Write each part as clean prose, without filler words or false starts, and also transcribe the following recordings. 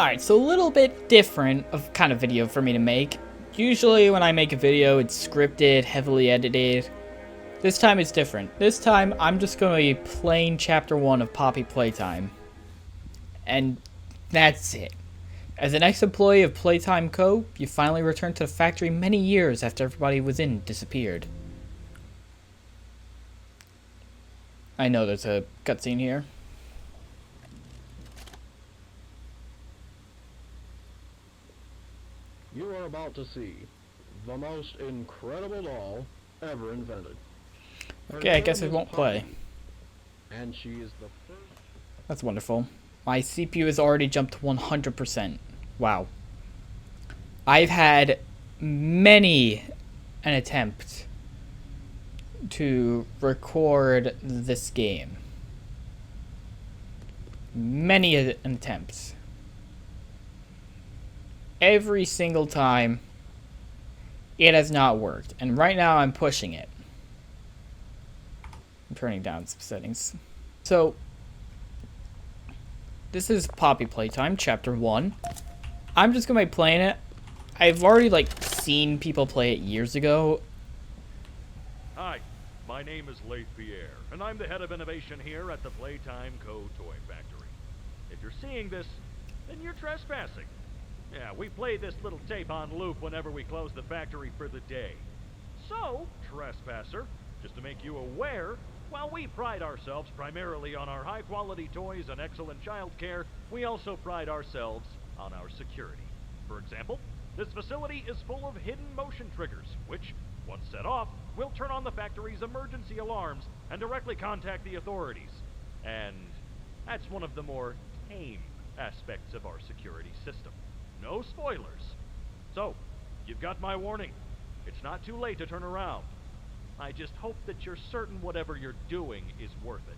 Alright, so a little bit different of kind of video for me to make. Usually when I make a video, it's scripted, heavily edited. This time it's different. This time I'm just going to be playing Chapter 1 of Poppy Playtime. And that's it. As an ex-employee of Playtime Co., you finally returned to the factory many years after everybody within disappeared. I know there's a cutscene here. You are about to see the most incredible doll ever invented. Okay, I guess it won't play. And she is the first. That's wonderful. My CPU has already jumped to 100%. Wow. I've had many an attempt to record this game. Many an attempts. Every single time, it has not worked. And right now, I'm pushing it. I'm turning down some settings. So, this is Poppy Playtime, Chapter 1. I'm just going to be playing it. I've already, seen people play it years ago. Hi, my name is Leith Pierre, and I'm the head of innovation here at the Playtime Co. Toy Factory. If you're seeing this, then you're trespassing. Yeah, we play this little tape on loop whenever we close the factory for the day. So, trespasser, just to make you aware, while we pride ourselves primarily on our high-quality toys and excellent child care, we also pride ourselves on our security. For example, this facility is full of hidden motion triggers, which, once set off, will turn on the factory's emergency alarms and directly contact the authorities. And that's one of the more tame aspects of our security system. No spoilers. So, you've got my warning. It's not too late to turn around. I just hope that you're certain whatever you're doing is worth it.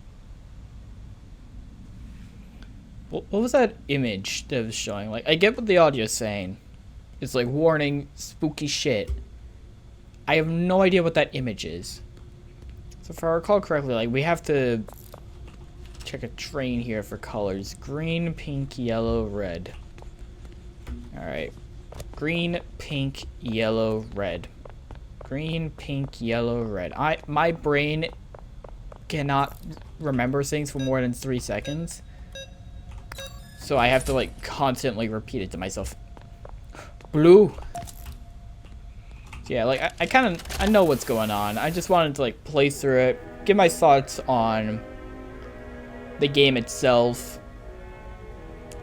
What was that image that was showing? I get what the audio is saying. It's warning, spooky shit. I have no idea what that image is. So if I recall correctly, we have to check a train here for colors. Green, pink, yellow, red. Alright. Green, pink, yellow, red. Green, pink, yellow, red. My brain cannot remember things for more than 3 seconds. So I have to constantly repeat it to myself. Blue. Yeah, I know what's going on. I just wanted to play through it, give my thoughts on the game itself.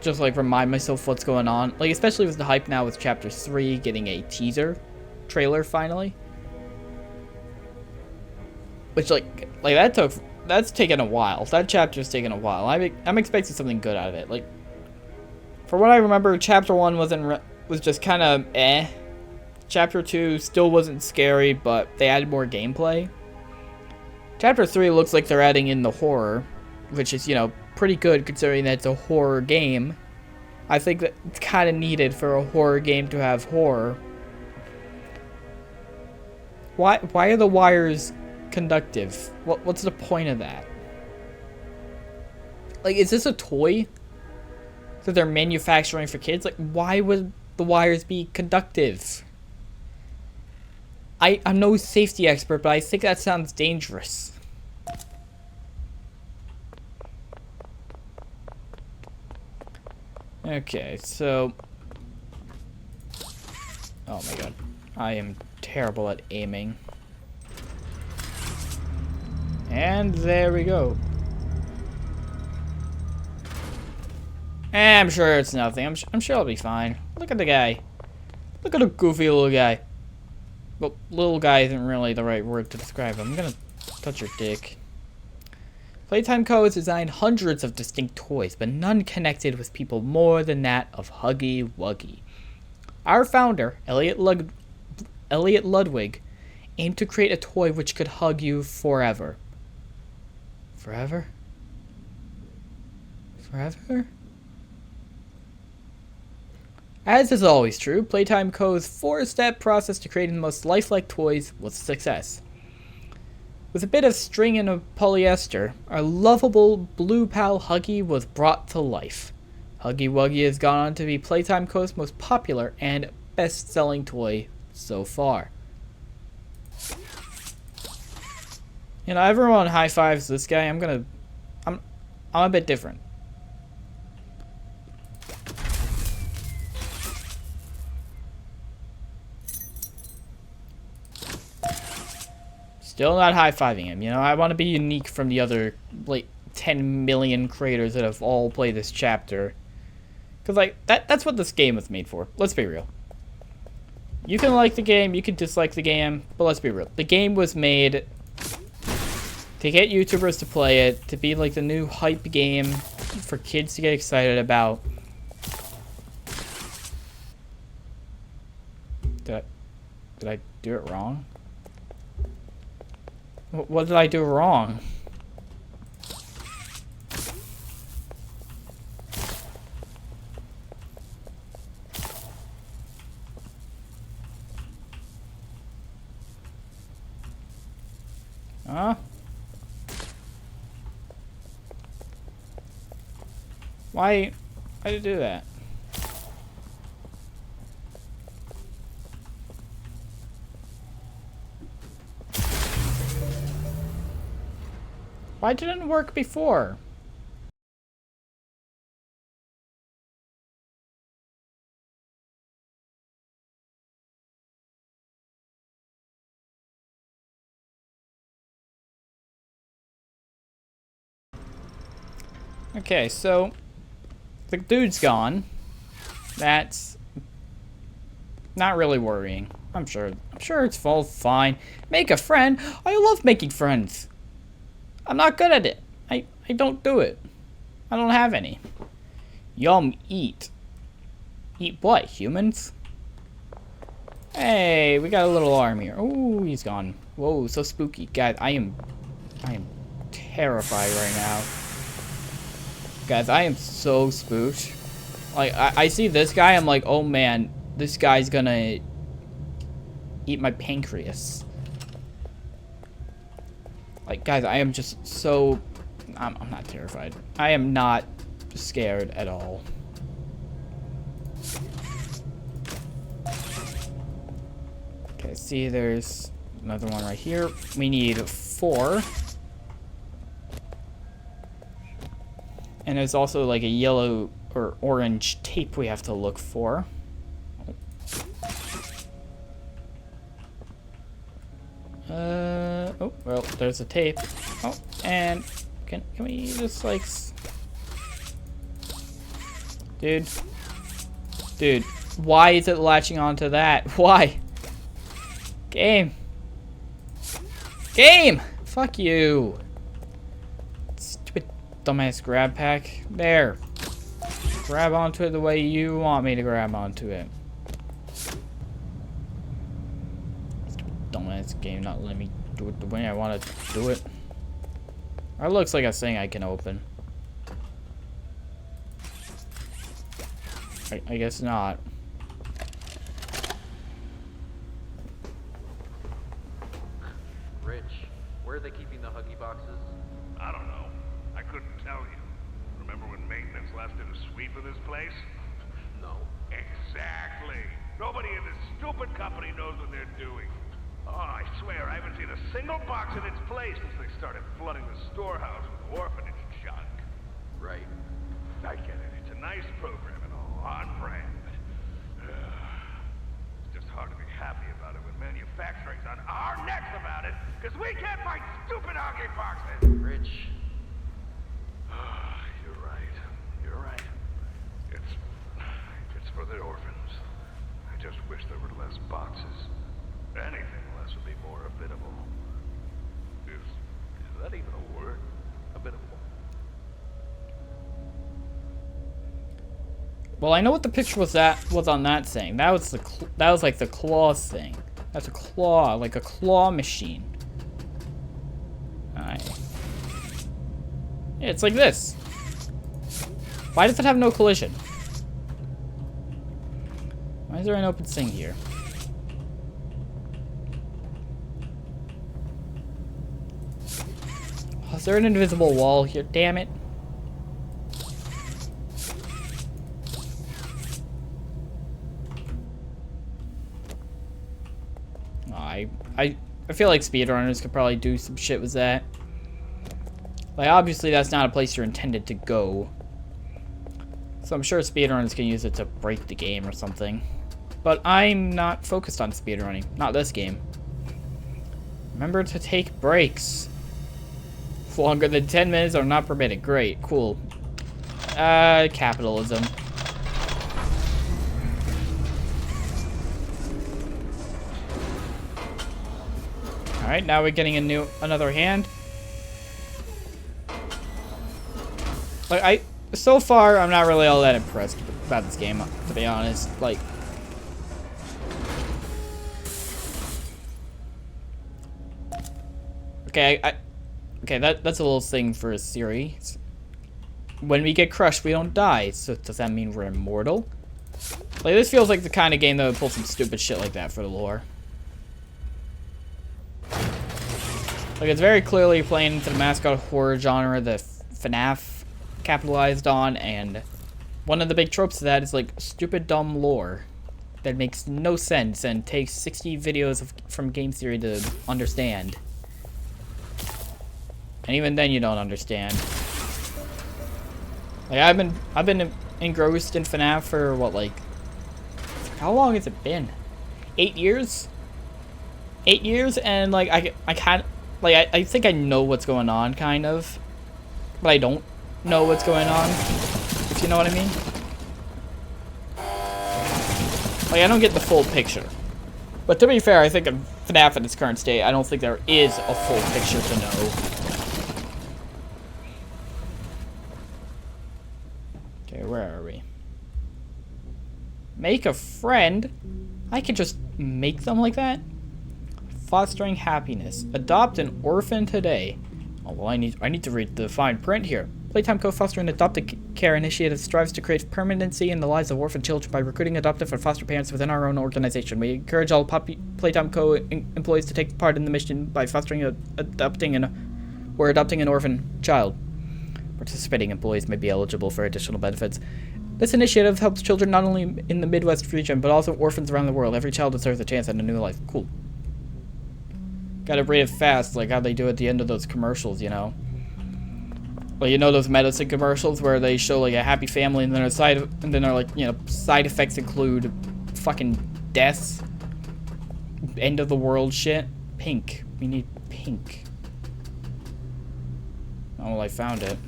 Just remind myself what's going on. Especially with the hype now with Chapter 3 getting a teaser trailer finally. Which that's taken a while. That chapter's taken a while. I'm expecting something good out of it. For what I remember, Chapter 1 was just kind of eh. Chapter 2 still wasn't scary, but they added more gameplay. Chapter 3 looks like they're adding in the horror, which is, pretty good considering that it's a horror game. I think that it's kind of needed for a horror game to have horror. Why are the wires conductive? What's the point of that? Is this a toy that they're manufacturing for kids? Why would the wires be conductive? I'm no safety expert, but I think that sounds dangerous. Okay, so... Oh my god. I am terrible at aiming. And there we go. I'm sure it's nothing. I'm sure I'll be fine. Look at the guy. Look at the goofy little guy. Well, little guy isn't really the right word to describe him. I'm gonna touch your dick. Playtime Co. has designed hundreds of distinct toys, but none connected with people more than that of Huggy Wuggy. Our founder, Elliot Ludwig, aimed to create a toy which could hug you forever. Forever? Forever? As is always true, Playtime Co.'s 4-step process to creating the most lifelike toys was a success. With a bit of string and a polyester, our lovable blue pal Huggy was brought to life. Huggy Wuggy has gone on to be Playtime Co's most popular and best-selling toy so far. You know, everyone high fives this guy. I'm a bit different. Still not high-fiving him. You know, I want to be unique from the other, like, 10 million creators that have all played this chapter. Because, like, that's what this game was made for. Let's be real. You can like the game, you can dislike the game, but let's be real. The game was made to get YouTubers to play it, to be, like, the new hype game for kids to get excited about. Did I do it wrong? What did I do wrong? Huh? Why did you do that? Why didn't it work before? Okay, so the dude's gone. That's not really worrying. I'm sure it's all fine. Make a friend? I love making friends. I'm not good at it. I don't do it. I don't have any. Yum, eat. Eat what, humans? Hey, we got a little arm here. Oh, he's gone. Whoa, so spooky. Guys, I am terrified right now. Guys, I am so spooked. Like, I see this guy, I'm like, oh man, this guy's gonna eat my pancreas. Like, guys, I am just so... I'm not terrified. I am not scared at all. Okay, see, there's another one right here. We need 4. And there's also, like, a yellow or orange tape we have to look for. Oh, well, there's a tape. Oh, and can we just, like... Dude, why is it latching onto that? Why? Game! Fuck you! Stupid dumbass grab pack. There. Grab onto it the way you want me to grab onto it. Dumbass game not letting me do it the way I want to do it. That looks like a thing I can open. I guess not. Rich, where are they keeping the Huggy boxes? I don't know. I couldn't tell you. Remember when maintenance left did a sweep of this place? No. Exactly. Nobody in this stupid company knows what they're doing. Oh, I swear, I haven't seen a single box in its place since they started flooding the storehouse with orphanage junk. Right. I get it. It's a nice program and all, on brand. It's just hard to be happy about it when manufacturing's on our necks about it, because we can't find stupid Huggy boxes! Rich. You're right. You're right. It's for the orphans. I just wish there were less boxes. Anything less would be more habitable. Is that even a word? Habitable? Well, I know what the picture was on that thing. That was like the claw thing. That's a claw, like a claw machine. Yeah, it's like this. Why does it have no collision? Why is there an open thing here? Oh, is there an invisible wall here? Damn it. I feel like speedrunners could probably do some shit with that. Like, obviously that's not a place you're intended to go. So I'm sure speedrunners can use it to break the game or something. But I'm not focused on speedrunning. Not this game. Remember to take breaks. Longer than 10 minutes are not permitted. Great, cool. Capitalism. Alright, now we're getting another hand. Like, so far, I'm not really all that impressed about this game, to be honest. Like, okay, okay, that's a little thing for a series. When we get crushed, we don't die. So does that mean we're immortal? Like, this feels like the kind of game that would pull some stupid shit like that for the lore. Like, it's very clearly playing into the Mascot horror genre that FNAF capitalized on, and one of the big tropes of that is, like, stupid, dumb lore that makes no sense and takes 60 videos from game theory to understand. And even then you don't understand. Like, I've been engrossed in FNAF for, what, like, how long has it been? 8 years? 8 years, and, like, I can't, like, I think I know what's going on, kind of. But I don't know what's going on, if you know what I mean. Like, I don't get the full picture. But to be fair, I think of FNAF in its current state, I don't think there is a full picture to know. Okay, where are we? Make a friend? I can just make them like that? Fostering happiness. Adopt an orphan today. Oh, well, I need to read the fine print here. Playtime Co-Foster and Adoptive Care Initiative strives to create permanency in the lives of orphan children by recruiting adoptive and foster parents within our own organization. We encourage all Playtime Co. employees to take part in the mission by fostering, adopting an orphan child. Participating employees may be eligible for additional benefits. This initiative helps children not only in the Midwest region, but also orphans around the world. Every child deserves a chance at a new life. Cool. Gotta read it fast, like how they do at the end of those commercials, you know? Well, you know those medicine commercials where they show, like, a happy family, and then they're like, you know, side effects include fucking deaths, end of the world shit. Pink. We need pink. Oh, well, I found it.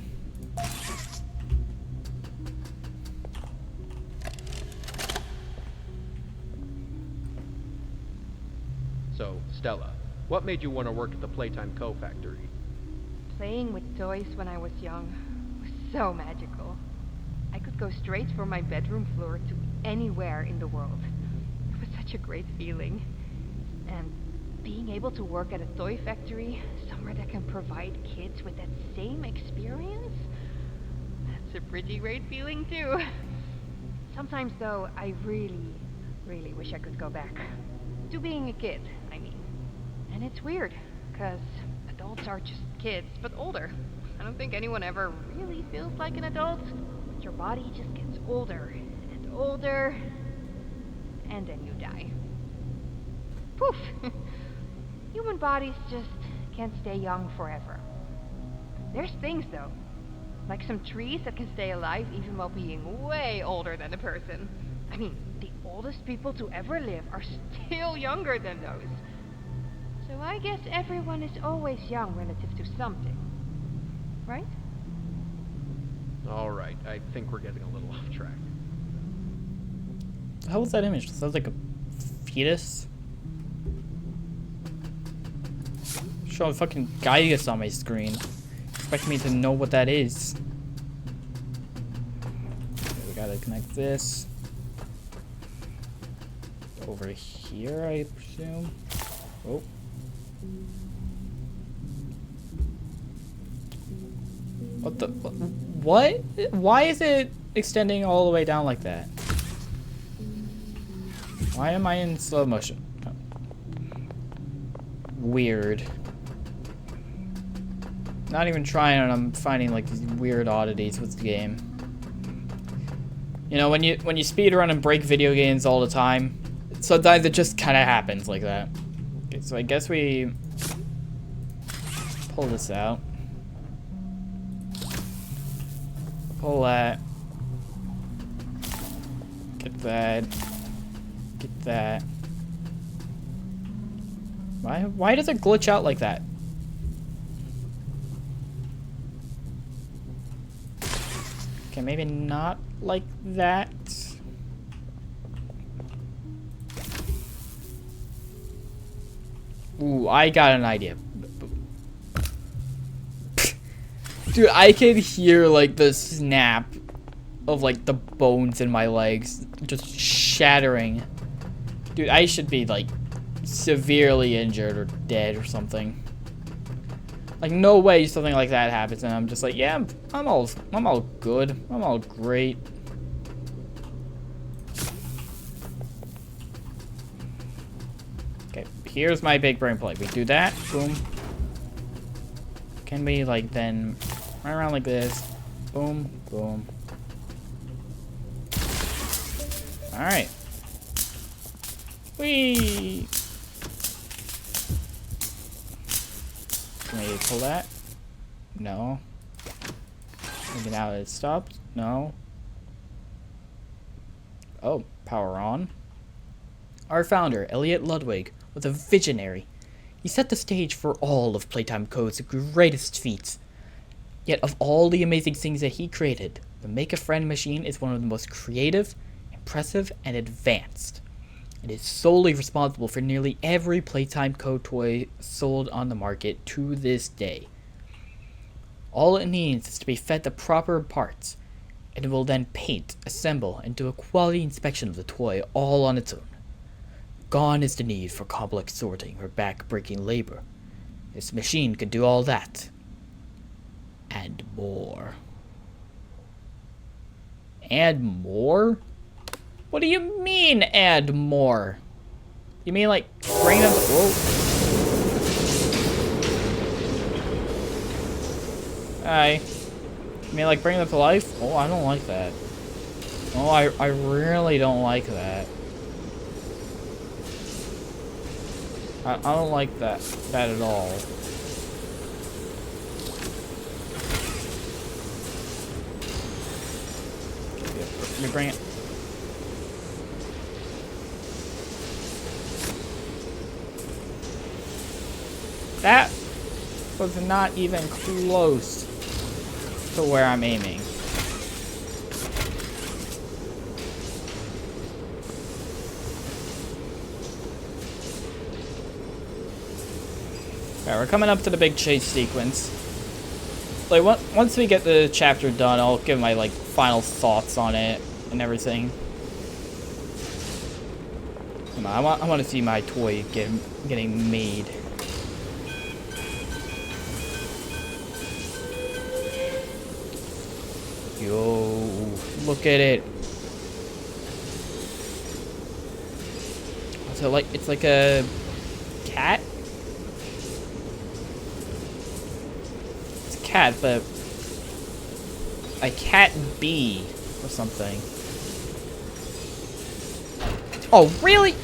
So, Stella, what made you want to work at the Playtime Co. factory? Playing with toys when I was young was so magical. I could go straight from my bedroom floor to anywhere in the world. It was such a great feeling. And being able to work at a toy factory, somewhere that can provide kids with that same experience, that's a pretty great feeling too. Sometimes though, I really, really wish I could go back. To being a kid, I mean. And it's weird, because adults are just kids, but older. I don't think anyone ever really feels like an adult. Your body just gets older and older, and then you die. Poof! Human bodies just can't stay young forever. There's things, though. Like some trees that can stay alive even while being way older than a person. I mean, the oldest people to ever live are still younger than those. So I guess everyone is always young relative to something. Right? Alright, I think we're getting a little off track. The hell was that image? It sounds like a fetus. Showing fucking Gaius on my screen. Expect me to know what that is. Okay, we gotta connect this. Over here, I presume. Oh. What the? What? Why is it extending all the way down like that? Why am I in slow motion? Oh. Weird. Not even trying, and I'm finding like these weird oddities with the game. You know, when you speedrun and break video games all the time, sometimes it just kind of happens like that. Okay, so I guess we pull this out. Pull that. Get that. Get that. Why does it glitch out like that? Okay, maybe not like that. Ooh, I got an idea. Dude, I can hear like the snap of like the bones in my legs just shattering. Dude, I should be like severely injured or dead or something. Like no way something like that happens and I'm just like, yeah, I'm all good. I'm all great. Okay, here's my big brain play. We do that, boom. Can we like then run around like this? Boom, boom. Alright. Whee! Can we pull that? No. Maybe now it stopped? No. Oh, power on. Our founder, Elliot Ludwig, was a visionary. He set the stage for all of Playtime Code's greatest feats. Yet of all the amazing things that he created, the Make-A-Friend machine is one of the most creative, impressive, and advanced. It is solely responsible for nearly every Playtime Code toy sold on the market to this day. All it needs is to be fed the proper parts, and it will then paint, assemble, and do a quality inspection of the toy all on its own. Gone is the need for complex sorting or back-breaking labor. This machine can do all that. And more. And more? What do you mean, and more? You mean like bring them? Whoa. Hi. You mean like bring them to life? Oh, I don't like that. Oh, I really don't like that. I don't like that at all. Let me bring it. That was not even close to where I'm aiming. Alright, we're coming up to the big chase sequence. Like, once we get the chapter done, I'll give my, like, final thoughts on it and everything. Come on, I want to see my toy getting made. Yo, look at it. So, like, it's like a cat? Cat, but a cat bee or something. Oh, really?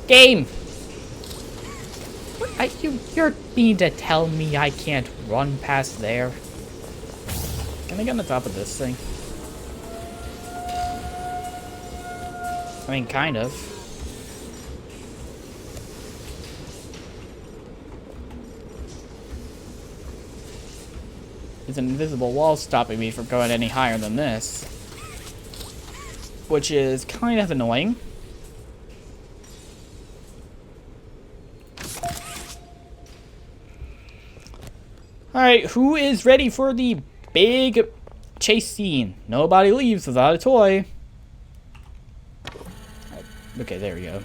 Game. You're mean to tell me I can't run past there? Can I get on the top of this thing? I mean, kind of. There's an invisible wall stopping me from going any higher than this. Which is kind of annoying. Alright, who is ready for the big chase scene? Nobody leaves without a toy. Okay, there we go.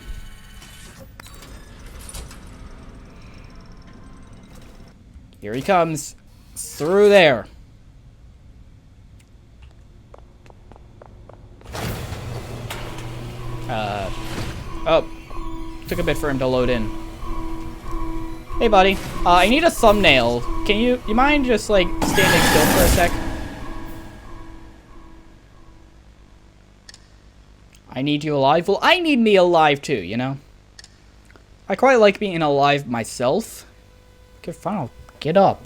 Here he comes. Through there. Oh. Took a bit for him to load in. Hey, buddy. I need a thumbnail. Can you mind just, like, standing still for a sec? I need you alive? Well, I need me alive, too, you know? I quite like being alive myself. Okay, fine, I'll get up.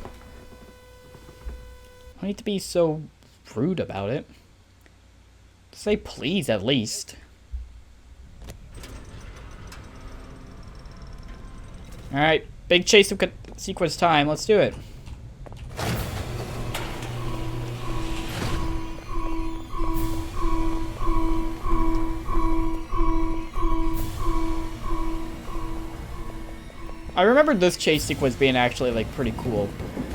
I don't need to be so rude about it. Say please, at least. Alright, big chase sequence time. Let's do it. I remember this chase sequence being actually, like, pretty cool.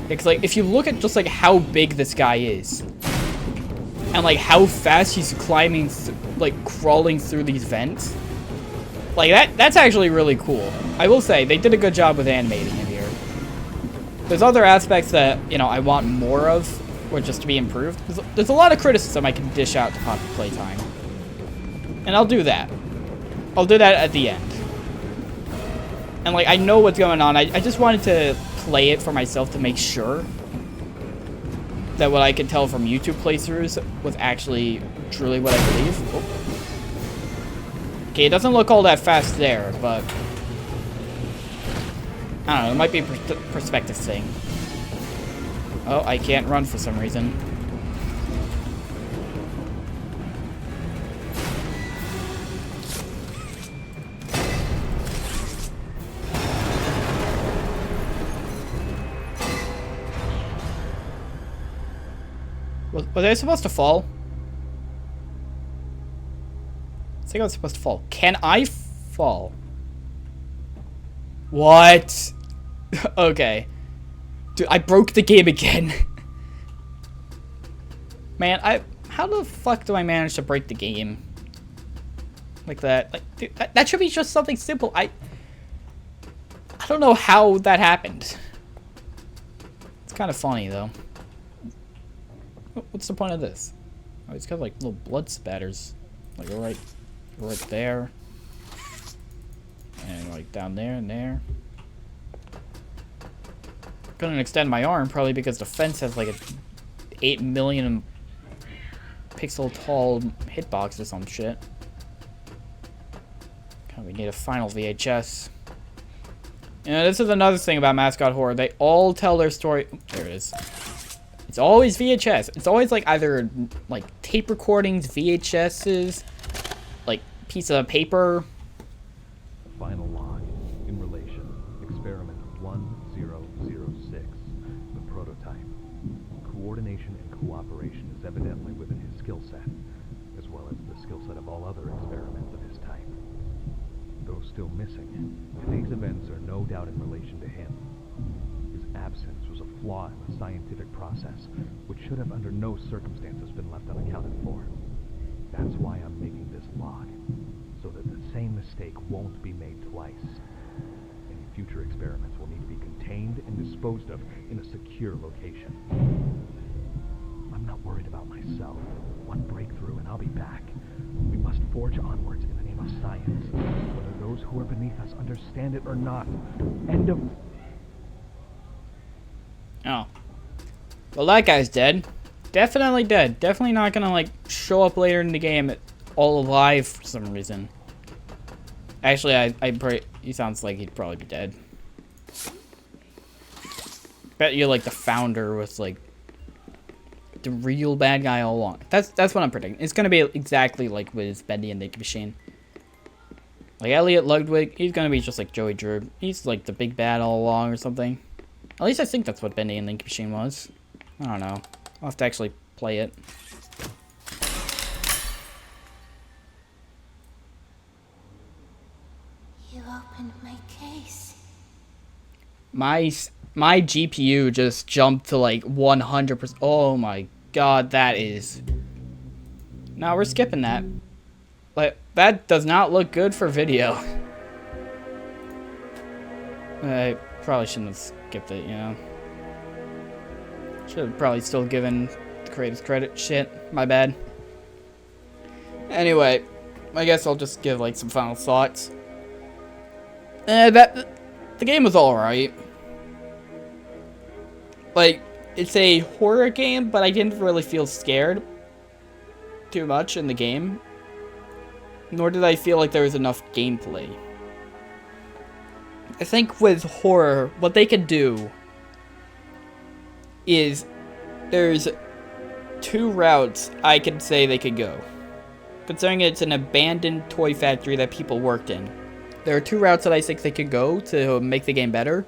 Because, like, if you look at just, like, how big this guy is, and, like, how fast he's climbing, like, crawling through these vents, like, that's actually really cool. I will say, they did a good job with animating him here. There's other aspects that, you know, I want more of, or just to be improved. There's a lot of criticism I can dish out to Poppy Playtime. And I'll do that. I'll do that at the end. And, like, I know what's going on. I just wanted to play it for myself to make sure that what I could tell from YouTube playthroughs was actually truly what I believe. Oh. Okay, it doesn't look all that fast there, but I don't know. It might be a perspective thing. Oh, I can't run for some reason. Was I supposed to fall? I think I was supposed to fall. Can I fall? What? Okay. Dude, I broke the game again. Man, how the fuck do I manage to break the game? Like that? Like, dude, that should be just something simple. I don't know how that happened. It's kind of funny, though. What's the point of this? Oh, it's got like little blood spatters, like right there, and like down there and there. Couldn't extend my arm probably because the fence has like a 8 million pixel tall hitbox or some shit. God, we need a final VHS. Yeah, this is another thing about Mascot Horror. They all tell their story. There it is. It's always VHS. It's always like either like tape recordings, VHSs, like piece of paper. Final log in relation. Experiment 1006. The prototype. Coordination and cooperation is evidently within his skill set, as well as the skill set of all other experiments of his type. Though still missing, today's events are no doubt in relation to him. His absence was a flaw in the scientific process, which should have under no circumstances been left unaccounted for. That's why I'm making this log, so that the same mistake won't be made twice. Any future experiments will need to be contained and disposed of in a secure location. I'm not worried about myself. One breakthrough and I'll be back. We must forge onwards in the name of science, whether those who are beneath us understand it or not. End of... Oh. Well, that guy's dead. Definitely dead. Definitely not gonna, like, show up later in the game all alive for some reason. Actually, he sounds like he'd probably be dead. Bet you're, like, the founder with, like, the real bad guy all along. That's what I'm predicting. It's gonna be exactly like with Bendy and the Ink Machine. Like, Elliot Ludwig, he's gonna be just like Joey Drew. He's, like, the big bad all along or something. At least I think that's what Bendy and the Ink Machine was. I don't know. I'll have to actually play it. You opened my case. My GPU just jumped to like 100%. Oh my god, that is... No, we're skipping that. Like, that does not look good for video. I probably shouldn't have skipped it, you know. Should have probably still given the creators credit. Shit, my bad. Anyway, I guess I'll just give like some final thoughts. The game was alright. Like, it's a horror game, but I didn't really feel scared too much in the game. Nor did I feel like there was enough gameplay. I think with horror, what they can do is there's 2 routes I can say they could go. Considering it's an abandoned toy factory that people worked in, there are 2 routes that I think they could go to make the game better.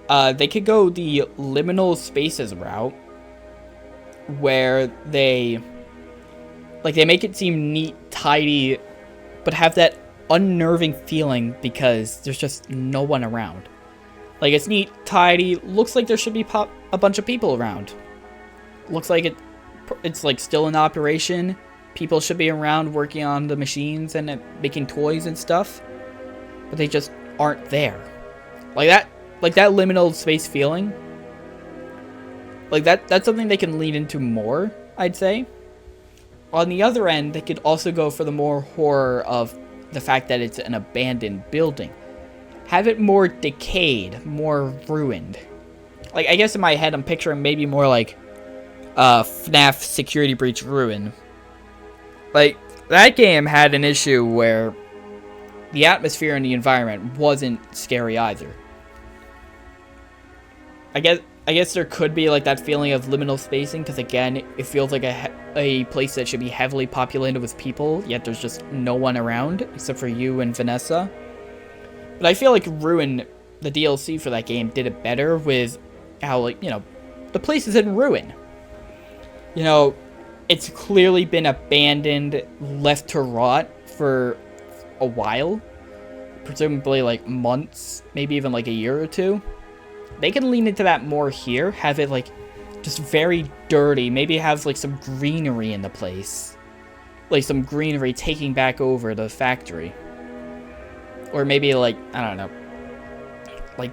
They could go the liminal spaces route, where they make it seem neat, tidy, but have that unnerving feeling because there's just no one around. Like, it's neat, tidy, looks like there should be a bunch of people around. Looks like it's like still in operation. People should be around working on the machines and making toys and stuff, but they just aren't there. Like that liminal space feeling. Like that's something they can lean into more, I'd say. On the other end, they could also go for the more horror of the fact that it's an abandoned building. Have it more decayed, more ruined. Like, I guess in my head, I'm picturing maybe more like FNAF Security Breach Ruin. Like, that game had an issue where the atmosphere and the environment wasn't scary either. I guess there could be like that feeling of liminal spacing, because again, it feels like a place that should be heavily populated with people, yet there's just no one around except for you and Vanessa. But I feel like Ruin, the DLC for that game, did it better with how, like, you know, the place is in ruin. You know, it's clearly been abandoned, left to rot for a while, presumably like months, maybe even like a year or 2. They can lean into that more here, have it like just very dirty, maybe have like some greenery in the place. Like some greenery taking back over the factory. Or maybe like, I don't know, like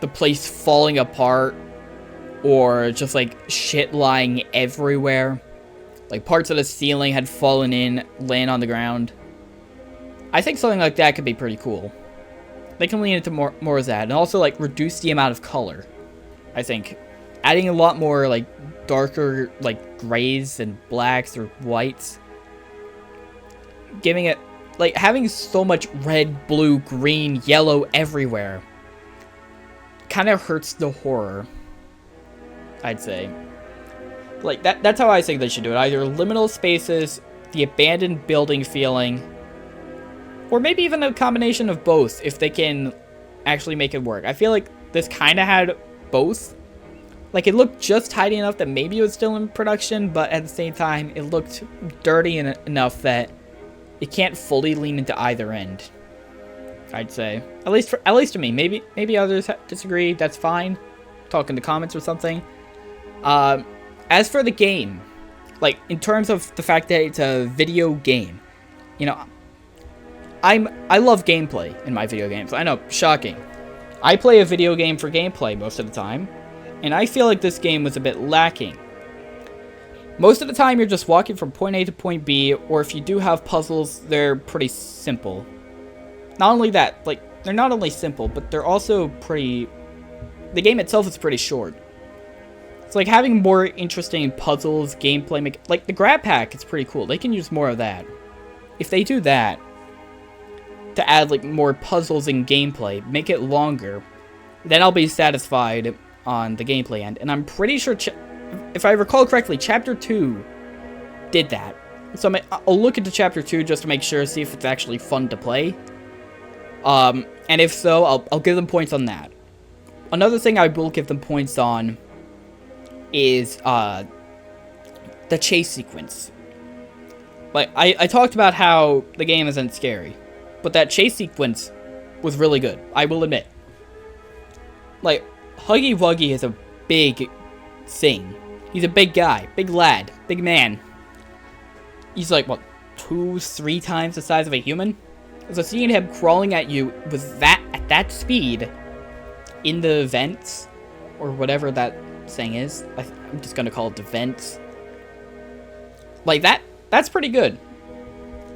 the place falling apart, or just like shit lying everywhere. Like parts of the ceiling had fallen in, laying on the ground. I think something like that could be pretty cool. They can lean into more of that, and also like reduce the amount of color. I think adding a lot more like darker like grays and blacks or whites, giving it like having so much red, blue, green, yellow everywhere kind of hurts the horror, I'd say. Like that's how I think they should do it. Either liminal spaces, the abandoned building feeling, or maybe even a combination of both if they can actually make it work. I feel like this kind of had both. Like, it looked just tidy enough that maybe it was still in production, but at the same time, it looked dirty enough that it can't fully lean into either end, I'd say. At least to me. Maybe others disagree. That's fine. Talk in the comments or something. As for the game, like, in terms of the fact that it's a video game, you know, I love gameplay in my video games. I know, shocking. I play a video game for gameplay most of the time, and I feel like this game was a bit lacking. Most of the time, you're just walking from point A to point B, or if you do have puzzles, they're pretty simple. Not only that, like, they're not only simple, but they're also pretty... The game itself is pretty short. It's like having more interesting puzzles, gameplay... Like, the grab pack is pretty cool. They can use more of that. If they do that, to add, like, more puzzles and gameplay, make it longer, then I'll be satisfied on the gameplay end. And I'm pretty sure, if I recall correctly, Chapter 2 did that. So I'll look into Chapter 2 just to make sure, see if it's actually fun to play. And if so, I'll give them points on that. Another thing I will give them points on is the chase sequence. Like, I talked about how the game isn't scary, but that chase sequence was really good, I will admit. Like, Huggy Wuggy is a big thing. He's a big guy, big lad, big man. He's like, what, 2-3 times the size of a human? So seeing him crawling at you with at that speed in the vents, or whatever that saying is, I'm just gonna call it the vents. Like, that's pretty good.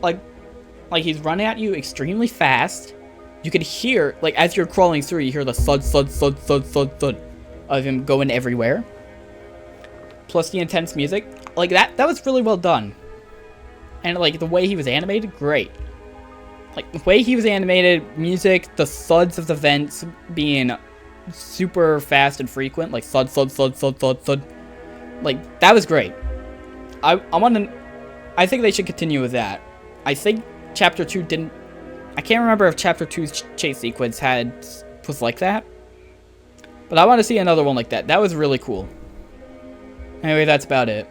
Like he's running at you extremely fast. You can hear, like, as you're crawling through, you hear the thud, thud, thud, thud, thud, thud of him going everywhere. Plus the intense music. Like, that was really well done. And, like, the way he was animated, great. Like, the way he was animated, music, the thuds of the vents being super fast and frequent, like thud, thud, thud, thud, thud, thud. Like, that was great. I think they should continue with that. I think Chapter 2 didn't... I can't remember if Chapter 2's chase sequence was like that. But I want to see another one like that. That was really cool. Anyway, that's about it.